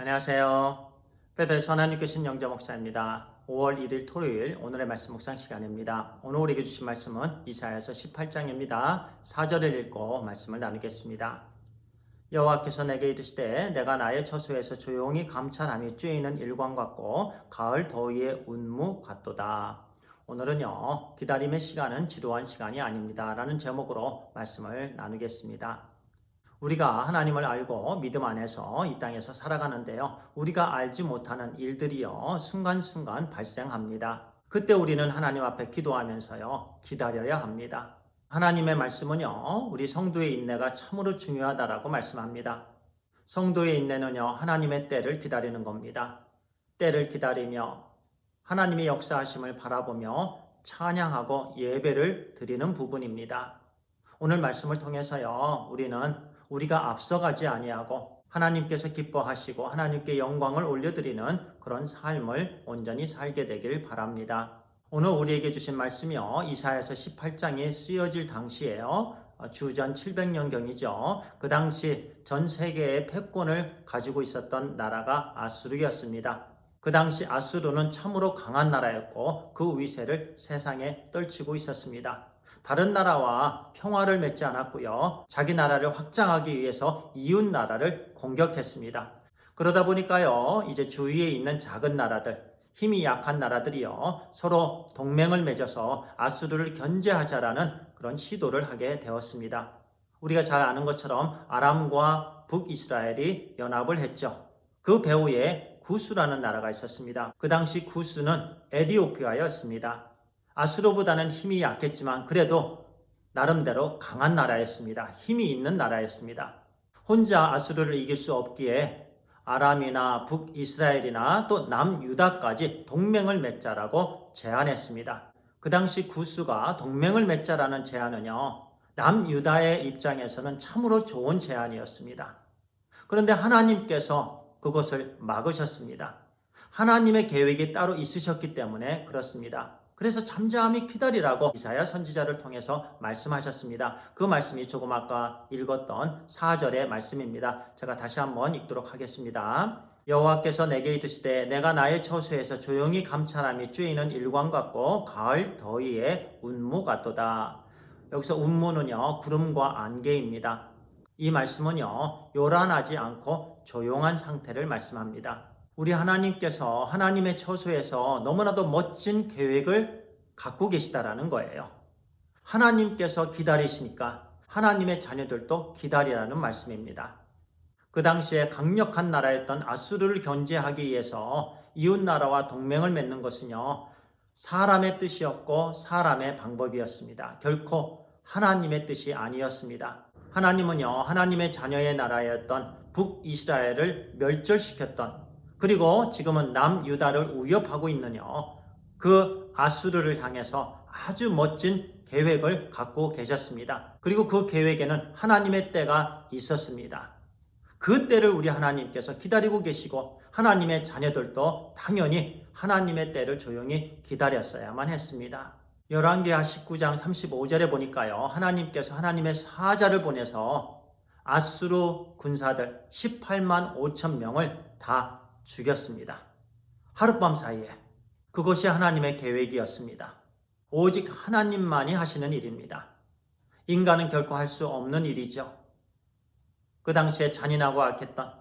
안녕하세요. 베델 선하님께 신영재 목사입니다. 5월 1일 토요일 오늘의 말씀 묵상 시간입니다. 오늘 우리에게 주신 말씀은 이사야서 18장입니다. 4절을 읽고 말씀을 나누겠습니다. 여호와께서 내게 이르시되 내가 나의 처소에서 조용히 감찰함이 쬐이는 일광 같고 가을 더위의 운무 같도다. 오늘은요, 기다림의 시간은 지루한 시간이 아닙니다 라는 제목으로 말씀을 나누겠습니다. 우리가 하나님을 알고 믿음 안에서 이 땅에서 살아가는데요. 우리가 알지 못하는 일들이요. 순간순간 발생합니다. 그때 우리는 하나님 앞에 기도하면서요. 기다려야 합니다. 하나님의 말씀은요. 우리 성도의 인내가 참으로 중요하다라고 말씀합니다. 성도의 인내는요. 하나님의 때를 기다리는 겁니다. 때를 기다리며 하나님의 역사하심을 바라보며 찬양하고 예배를 드리는 부분입니다. 오늘 말씀을 통해서요. 우리가 앞서가지 아니하고 하나님께서 기뻐하시고 하나님께 영광을 올려드리는 그런 삶을 온전히 살게 되길 바랍니다. 오늘 우리에게 주신 말씀이요. 이사야서 18장에 쓰여질 당시에요. 주전 700년경이죠. 그 당시 전 세계의 패권을 가지고 있었던 나라가 아수르였습니다. 그 당시 아수르는 참으로 강한 나라였고 그 위세를 세상에 떨치고 있었습니다. 다른 나라와 평화를 맺지 않았고요. 자기 나라를 확장하기 위해서 이웃 나라를 공격했습니다. 그러다 보니까요. 이제 주위에 있는 작은 나라들, 힘이 약한 나라들이요. 서로 동맹을 맺어서 아수르를 견제하자라는 그런 시도를 하게 되었습니다. 우리가 잘 아는 것처럼 아람과 북이스라엘이 연합을 했죠. 그 배후에 구스라는 나라가 있었습니다. 그 당시 구스는 에티오피아였습니다. 아수르보다는 힘이 약했지만 그래도 나름대로 강한 나라였습니다. 힘이 있는 나라였습니다. 혼자 아수르를 이길 수 없기에 아람이나 북이스라엘이나 또 남유다까지 동맹을 맺자라고 제안했습니다. 그 당시 구스가 동맹을 맺자라는 제안은요. 남유다의 입장에서는 참으로 좋은 제안이었습니다. 그런데 하나님께서 그것을 막으셨습니다. 하나님의 계획이 따로 있으셨기 때문에 그렇습니다. 그래서 잠잠히 기다리라고 이사야 선지자를 통해서 말씀하셨습니다. 그 말씀이 조금 아까 읽었던 4절의 말씀입니다. 제가 다시 한번 읽도록 하겠습니다. 여호와께서 내게 이르시되 내가 나의 처소에서 조용히 감찰함이 쬐이는 일광 같고 가을 더위의 운무 같도다. 여기서 운무는요 구름과 안개입니다. 이 말씀은요 요란하지 않고 조용한 상태를 말씀합니다. 우리 하나님께서 하나님의 처소에서 너무나도 멋진 계획을 갖고 계시다라는 거예요. 하나님께서 기다리시니까 하나님의 자녀들도 기다리라는 말씀입니다. 그 당시에 강력한 나라였던 아수르를 견제하기 위해서 이웃 나라와 동맹을 맺는 것은요. 사람의 뜻이었고 사람의 방법이었습니다. 결코 하나님의 뜻이 아니었습니다. 하나님은요. 하나님의 자녀의 나라였던 북이스라엘을 멸절시켰던 그리고 지금은 남유다를 위협하고 있는요. 그 아수르를 향해서 아주 멋진 계획을 갖고 계셨습니다. 그리고 그 계획에는 하나님의 때가 있었습니다. 그 때를 우리 하나님께서 기다리고 계시고 하나님의 자녀들도 당연히 하나님의 때를 조용히 기다렸어야만 했습니다. 열왕기하 19장 35절에 보니까요. 하나님께서 하나님의 사자를 보내서 아수르 군사들 18만 5천 명을 다 죽였습니다. 하룻밤 사이에. 그것이 하나님의 계획이었습니다. 오직 하나님만이 하시는 일입니다. 인간은 결코 할 수 없는 일이죠. 그 당시에 잔인하고 악했던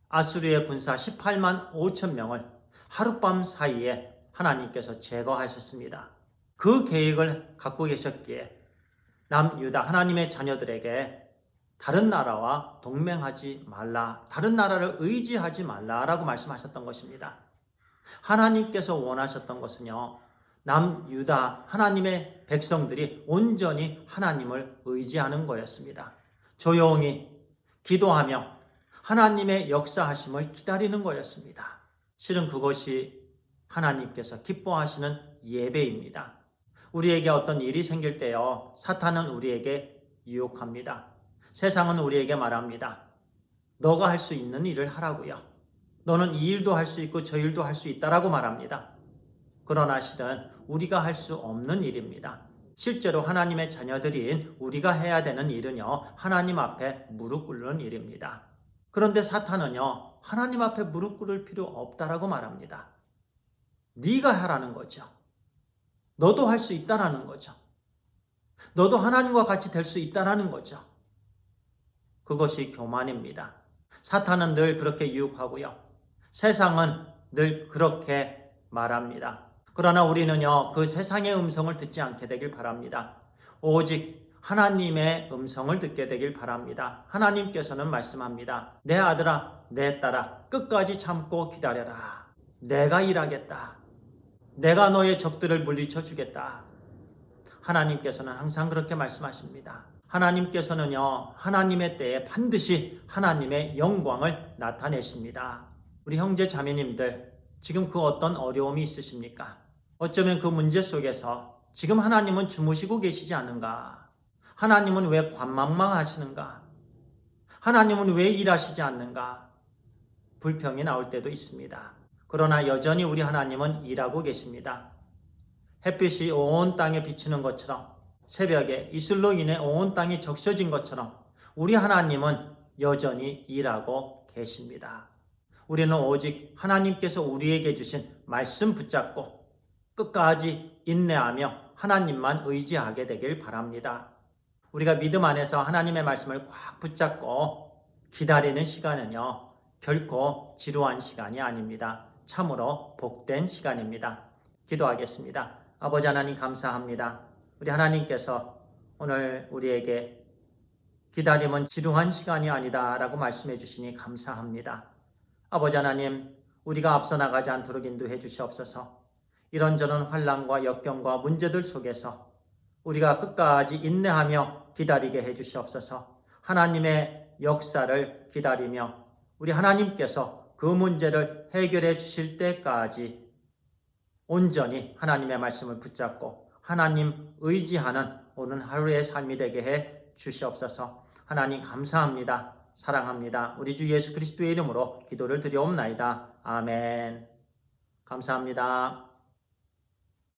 아수르의 군사 18만 5천 명을 하룻밤 사이에 하나님께서 제거하셨습니다. 그 계획을 갖고 계셨기에 남유다 하나님의 자녀들에게 다른 나라와 동맹하지 말라, 다른 나라를 의지하지 말라라고 말씀하셨던 것입니다. 하나님께서 원하셨던 것은요, 남유다 하나님의 백성들이 온전히 하나님을 의지하는 거였습니다. 조용히 기도하며 하나님의 역사하심을 기다리는 거였습니다. 실은 그것이 하나님께서 기뻐하시는 예배입니다. 우리에게 어떤 일이 생길 때요, 사탄은 우리에게 유혹합니다. 세상은 우리에게 말합니다. 너가 할 수 있는 일을 하라고요. 너는 이 일도 할 수 있고 저 일도 할 수 있다라고 말합니다. 그러나 실은 우리가 할 수 없는 일입니다. 실제로 하나님의 자녀들인 우리가 해야 되는 일은요. 하나님 앞에 무릎 꿇는 일입니다. 그런데 사탄은요. 하나님 앞에 무릎 꿇을 필요 없다라고 말합니다. 네가 하라는 거죠. 너도 할 수 있다라는 거죠. 너도 하나님과 같이 될 수 있다라는 거죠. 그것이 교만입니다. 사탄은 늘 그렇게 유혹하고요. 세상은 늘 그렇게 말합니다. 그러나 우리는요, 그 세상의 음성을 듣지 않게 되길 바랍니다. 오직 하나님의 음성을 듣게 되길 바랍니다. 하나님께서는 말씀합니다. 내 아들아, 내 딸아, 끝까지 참고 기다려라. 내가 일하겠다. 내가 너의 적들을 물리쳐 주겠다. 하나님께서는 항상 그렇게 말씀하십니다. 하나님께서는요, 하나님의 때에 반드시 하나님의 영광을 나타내십니다. 우리 형제 자매님들, 지금 그 어떤 어려움이 있으십니까? 어쩌면 그 문제 속에서 지금 하나님은 주무시고 계시지 않은가? 하나님은 왜 관망망하시는가? 하나님은 왜 일하시지 않는가? 불평이 나올 때도 있습니다. 그러나 여전히 우리 하나님은 일하고 계십니다. 햇빛이 온 땅에 비치는 것처럼, 새벽에 이슬로 인해 온 땅이 적셔진 것처럼 우리 하나님은 여전히 일하고 계십니다. 우리는 오직 하나님께서 우리에게 주신 말씀 붙잡고 끝까지 인내하며 하나님만 의지하게 되길 바랍니다. 우리가 믿음 안에서 하나님의 말씀을 꽉 붙잡고 기다리는 시간은요, 결코 지루한 시간이 아닙니다. 참으로 복된 시간입니다. 기도하겠습니다. 아버지 하나님 감사합니다. 우리 하나님께서 오늘 우리에게 기다림은 지루한 시간이 아니다 라고 말씀해 주시니 감사합니다. 아버지 하나님, 우리가 앞서 나가지 않도록 인도해 주시옵소서. 이런저런 환난과 역경과 문제들 속에서 우리가 끝까지 인내하며 기다리게 해 주시옵소서. 하나님의 역사를 기다리며 우리 하나님께서 그 문제를 해결해 주실 때까지 온전히 하나님의 말씀을 붙잡고 하나님 의지하는 오늘 하루의 삶이 되게 해 주시옵소서. 하나님 감사합니다. 사랑합니다. 우리 주 예수 그리스도의 이름으로 기도를 드리옵나이다. 아멘. 감사합니다.